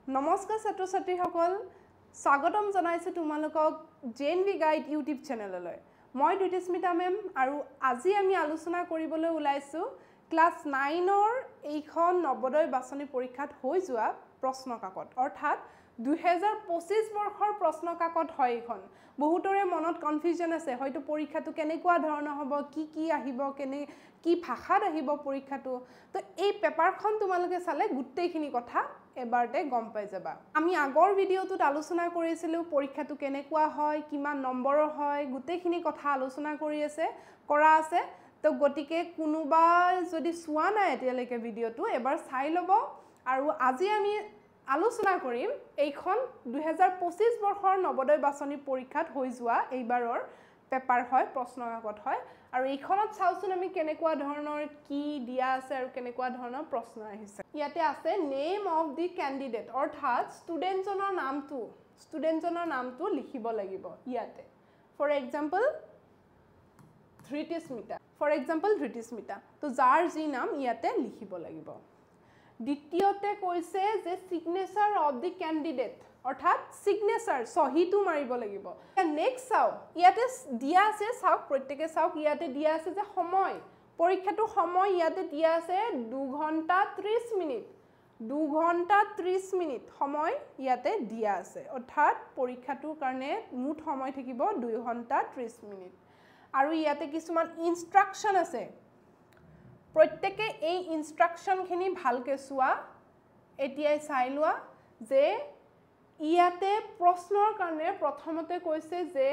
নমস্কাৰ ছাত্ৰ ছাত্ৰীসকল স্বাগতম জনাইছো তোমালোকক জেএনভি গাইড ইউটিউব চেনেললৈ মই দ্যুতিস্মিতা মেম আৰু আজি আমি আলোচনা কৰিবলৈ ওলাইছো ক্লাস 9ৰ এইখন নৱোদয় বাছনি পৰীক্ষাত হৈ যোৱা প্ৰশ্ন কাকত অৰ্থাৎ 2025 বৰ্ষৰ প্ৰশ্ন কাকত হয় এইখন বহুতৰে মনত কনফিউজন আছে হয়তো পৰীক্ষাটো কেনেকুৱা ধৰণৰ হ'ব কি আহিব কি ভাষাত আহিব পৰীক্ষাটো তো এই পেপাৰখন তোমালোকে চালে গুটেইখিনি কথা এবাৰতে গম পাই যাবা আমি আগৰ ভিডিওটোত আলোচনা কৰিছিলো পৰীক্ষাটো কেনেকুৱা হয় কিমান নম্বৰৰ হয় গুটেইখিনি কথা আলোচনা কৰা আছে তো গটিকে কোনোবা যদি চোৱা নাই এতিয়ালৈকে ভিডিওটো এবাৰ চাই ল'ব আৰু আজি আমি আলোচনা কৰিম এইখন 2025 বৰ্ষৰ নৱোদয় বাছনি পৰীক্ষাত হৈ যোৱা এইবাৰৰ পেপাৰ হয় প্ৰশ্ন কাকত হয় আৰু এইখনত চাওচোন আমি কেনেকুৱা ধৰণৰ কি দিয়া আছে আৰু কেনেকুৱা ধৰণৰ প্ৰশ্ন আহিছে ইয়াতে আছে নেম অফ দি ক্যান্ডিডেট অৰ্থাৎ ষ্টুডেন্টজনৰ নামটো লিখিব লাগিব ইয়াতে ফৰ এক্সাম্পল ধৃতিস্মিতা তো যাৰ যি নাম ইয়াতে লিখিব লাগিব দ্বিতীয়তে কৈছে যে সিগনেচাৰ অফ দি ক্যান্ডিডেট অৰ্থাৎ সিগনেচাৰ সহিটো মাৰিব লাগিব নেক্সট চাও ইয়াতে দিয়া আছে চাওক প্ৰত্যেককে চাওক ইয়াতে দিয়া আছে যে সময় পৰীক্ষাটো সময় ইয়াতে দিয়া আছে 2 ঘণ্টা 30 মিনিট 2 ঘণ্টা 30 মিনিট সময় ইয়াতে দিয়া আছে অৰ্থাৎ পৰীক্ষাটোৰ কাৰণে মুঠ সময় থাকিব 2 ঘণ্টা 30 মিনিট আৰু ইয়াতে কিছুমান ইনস্ট্ৰাকচন আছে প্ৰত্যেককে এই ইনস্ট্ৰাকচনখিনি ভালকে চোৱা এতিয়াই চাই লোৱা যে ইয়াতে প্ৰশ্নৰ কাৰণে প্ৰথমতে কৈছে যে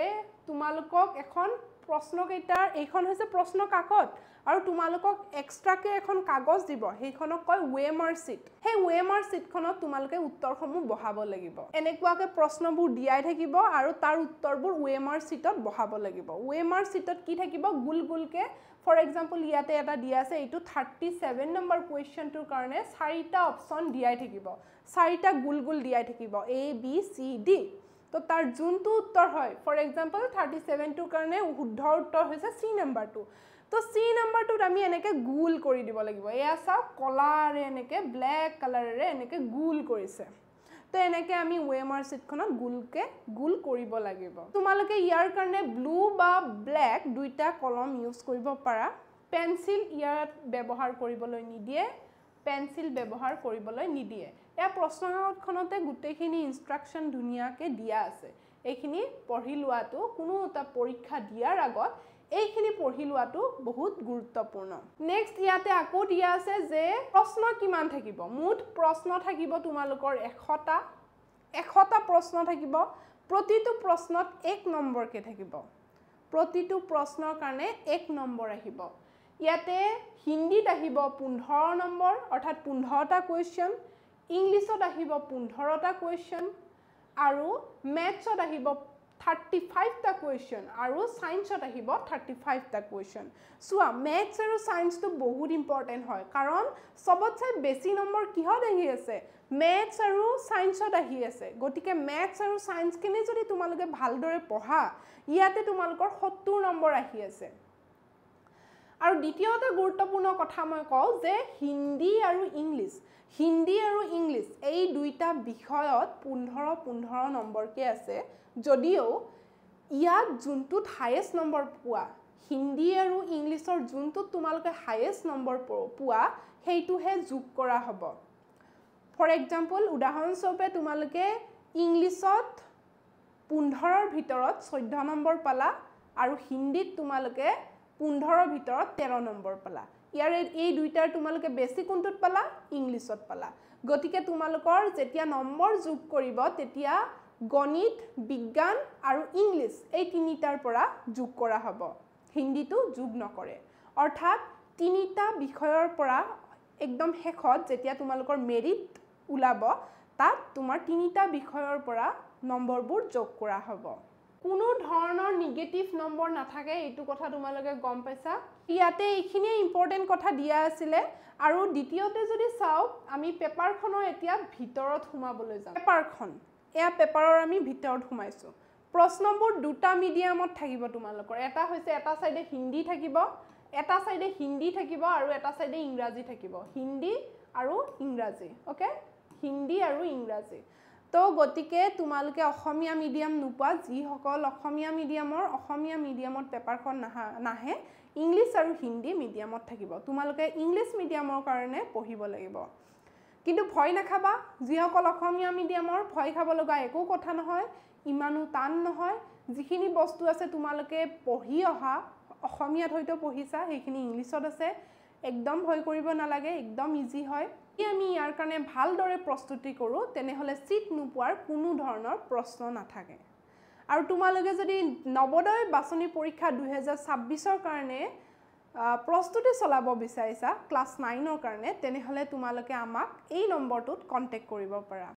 তোমালোকক এখন প্ৰশ্নকেইটাৰ এইখন হৈছে প্ৰশ্ন কাকত আৰু তোমালোকক এক্সট্ৰাকে এখন কাগজ দিব সেইখনক কয় ওএমআৰ শীট সেই ওএমআৰ শীটখনত তোমালোকে উত্তৰসমূহ বহাব লাগিব এনেকুৱাকে প্ৰশ্নবোৰ দিয়াই থাকিব আৰু তাৰ উত্তৰবোৰ ওএমআৰ শীটত বহাব লাগিব ওএমআৰ শীটত কি থাকিব গুলগুলকে ফৰ এক্সাম্পল ইয়াতে এটা দিয়া আছে এইটো 37 নম্বৰ কোৱেশ্চনটোৰ কাৰণে 4টা অপচন দিয়াই থাকিব 4টা গুলগুল দিয়াই থাকিব A B C D তো তাৰ যোনটো উত্তৰ হয় ফৰ এক্সাম্পল 37 টোৰ কাৰণে শুদ্ধ উত্তৰ হৈছে C নম্বৰটো তো C নম্বৰটোত আমি এনেকে গুল কৰি দিব লাগিব এয়া চাও কলাৰে এনেকে ব্ল্যাক কালাৰেৰে এনেকে গুল কৰিছে তো এনেকে আমি ওএমআৰ শীটখনত গুল কৰিব লাগিব তোমালোকে ইয়াৰ কাৰণে ব্লু বা ব্ল্যাক দুইটা কলম ইউজ কৰিব পাৰা পেন্সিল ইয়াত ব্যৱহাৰ কৰিবলৈ নিদিয়ে এয়া প্ৰশ্নকাকতখনতে গুটেইখিনি ইনস্ট্ৰাকচন ধুনিয়াকে দিয়া আছে এইখিনি পঢ়ি লোৱাটো কোনো এটা পৰীক্ষা দিয়াৰ আগত এইখিনি পঢ়ি লোৱাটো বহুত গুৰুত্বপূৰ্ণ নেক্সট ইয়াতে আকৌ দিয়া আছে যে প্ৰশ্ন কিমান থাকিব মুঠ প্ৰশ্ন থাকিব তোমালোকৰ 100টা প্ৰশ্ন থাকিব প্ৰতিটো প্ৰশ্নত 1 নম্বৰকে থাকিব প্ৰতিটো প্ৰশ্নৰ কাৰণে 1 নম্বৰ আহিব ইয়াতে হিন্দীত আহিব 15 নম্বৰ অৰ্থাৎ 15টা কোৱেশ্চন ইংলিছত আহিব 15টা কোৱেশ্চন আৰু ম্যাথছত আহিব 35টা কোৱেশ্চন আৰু সায়েন্সত আহিব 35টা কোৱেশ্চন সোৱা ম্যাথছ আৰু সায়েন্সটো বহুত ইম্পৰ্টেন্ট হয় কাৰণ সবতছে বেছি নম্বৰ কিহত আহি আছে ম্যাথছ আৰু সায়েন্সত আহি আছে গটিকে ম্যাথছ আৰু সায়েন্সখিনি যদি তোমালোকে ভালদৰে পঢ়া ইয়াতে তোমালোকৰ 70 নম্বৰ আহি আছে আৰু দ্বিতীয়তে গুৰুত্বপূৰ্ণ কথা মই কওঁ যে হিন্দী আৰু ইংলিছ এই দুইটা বিষয়ত 15 নম্বৰকে আছে যদিও ইয়াত যোনটোত হাইয়েষ্ট নম্বৰ পোৱা হিন্দী আৰু ইংলিছৰ যোনটোত তোমালোকে হাইয়েষ্ট নম্বৰ পোৱা সেইটোহে যোগ কৰা হ'ব ফৰ এক্সাম্পল উদাহৰণস্বৰূপে তোমালোকে ইংলিছত 15ৰ ভিতৰত 14 নম্বৰ পালা আৰু হিন্দীত তোমালোকে 15ৰ ভিতৰত 13 নম্বৰ পালা ইয়াৰ এই দুইটাৰ তোমালোকে বেছি কোনটোত পালা ইংলিছত পালা গতিকে তোমালোকৰ যেতিয়া নম্বৰ যোগ কৰিব তেতিয়া গণিত বিজ্ঞান আৰু ইংলিছ এই তিনিটাৰ পৰা যোগ কৰা হ'ব হিন্দীটো যোগ নকৰে অৰ্থাৎ তিনিটা বিষয়ৰ পৰা একদম শেষত যেতিয়া তোমালোকৰ মেৰিট উলাব তাত তোমাৰ তিনিটা বিষয়ৰ পৰা নম্বৰবোৰ যোগ কৰা হ'ব কোনো ধৰণৰ নিগেটিভ নম্বৰ নাথাকে এইটো কথা তোমালোকে গম পাইছা ইয়াতে এইখিনি ইম্পৰ্টেন্ট কথা দিয়া আছিল আৰু দ্বিতীয়তে যদি চাও আমি পেপাৰখনৰ এতিয়া ভিতৰত সোমাবলৈ যাম এয়া পেপাৰৰ আমি ভিতৰত সোমাইছো প্ৰশ্নবোৰ দুটা মিডিয়ামত থাকিব তোমালোকৰ এটা হৈছে এটা সাইডে হিন্দী থাকিব আৰু এটা সাইডে ইংৰাজী থাকিব হিন্দী আৰু ইংৰাজী ওকে হিন্দী আৰু ইংৰাজী তো গতিকে তোমালোকে অসমীয়া মিডিয়াম নোপোৱা যিসকল অসমীয়া মিডিয়ামত পেপাৰখন নাহে ইংলিছ আৰু হিন্দী মিডিয়ামত থাকিব তোমালোকে ইংলিছ মিডিয়ামৰ কাৰণে পঢ়িব লাগিব কিন্তু ভয় নাখাবা যিসকল অসমীয়া মিডিয়ামৰ ভয় খাব লগা একো কথা নহয় ইমানো টান নহয় যিখিনি বস্তু আছে তোমালোকে পঢ়ি অহা অসমীয়াত হয়তো পঢ়িছা সেইখিনি ইংলিছত আছে একদম ভয় কৰিব নালাগে একদম ইজি হয় আমি ইয়াৰ কাৰণে ভালদৰে প্ৰস্তুতি কৰোঁ তেনেহ'লে চিট নোপোৱাৰ কোনো ধৰণৰ প্ৰশ্ন নাথাকে আৰু তোমালোকে যদি নৱোদয় বাছনি পৰীক্ষা 2026ৰ কাৰণে প্ৰস্তুতি চলাব বিচাৰিছা ক্লাছ 9ৰ কাৰণে তেনেহ'লে তোমালোকে আমাক এই নম্বৰটোত কন্টেক্ট কৰিব পাৰা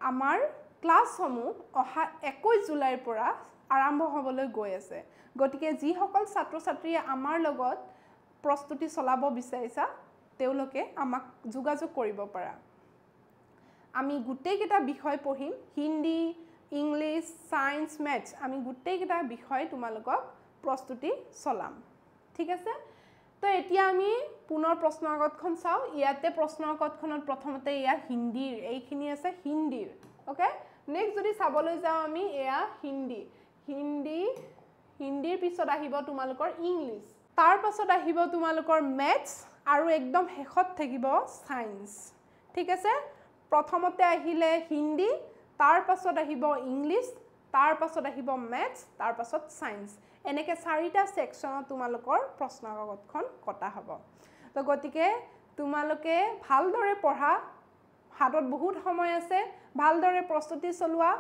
আমাৰ ক্লাছসমূহ অহা 21 জুলাইৰ পৰা আৰম্ভ হ'বলৈ গৈ আছে গতিকে যিসকল ছাত্ৰ-ছাত্ৰীয়ে আমাৰ লগত প্ৰস্তুতি চলাব বিচাৰিছা তেওঁলোকে আমাক যোগাযোগ কৰিব পাৰা আমি গোটেইকেইটা বিষয় পঢ়িম হিন্দী ইংলিছ সায়েন্স ম্যাথছ আমি গোটেইকেইটা বিষয় তোমালোকক প্ৰস্তুতি চলাম ঠিক আছে তো এতিয়া আমি পুনৰ প্ৰশ্নকাকতখন চাও ইয়াতে প্ৰশ্নকাকতখনত প্ৰথমতে ইয়া হিন্দীৰ এইখিনি আছে হিন্দীৰ ওকে নেক্সট যদি চাবলৈ যাও আমি এয়া হিন্দীৰ পিছত আহিব তোমালোকৰ ইংলিছ তাৰ পাছত আহিব তোমালোকৰ ম্যাথছ আৰু একদম শেষত থাকিব সায়েন্স ঠিক আছে প্ৰথমতে আহিলে হিন্দী তাৰ পাছত আহিব ইংলিছ তাৰ পাছত আহিব ম্যাথছ তাৰ পাছত সায়েন্স এনেকে চাৰিটা সেকশনত তোমালোকৰ প্ৰশ্নকাকতখন কটা হ'ব তো গতিকে তোমালোকে ভালদৰে পঢ়া হাতত বহুত সময় আছে ভালদৰে প্ৰস্তুতি চলোৱা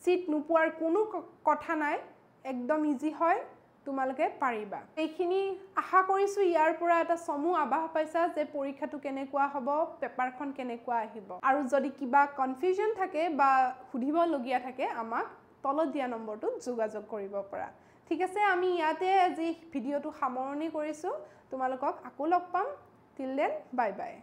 চিট নোপোৱাৰ কোনো কথা নাই একদম ইজি হয় তোমালোকে পাৰিবা এইখিনি আশা কৰিছো ইয়াৰ পৰা এটা সমু আভাস পাইছা যে পৰীক্ষাটো কেনেকুৱা হ'ব পেপাৰখন কেনেকুৱা আহিব আৰু যদি কিবা কনফিউজন থাকে বা সুধিব লগিয়া থাকে আমাক তলত দিয়া নম্বৰটোত যোগাযোগ কৰিব পাৰা ঠিক আছে আমি ইয়াতে আজি ভিডিঅটো সামৰণি কৰিছো তোমালোকক আকৌ লগ পাম টিল দেন বাই বাই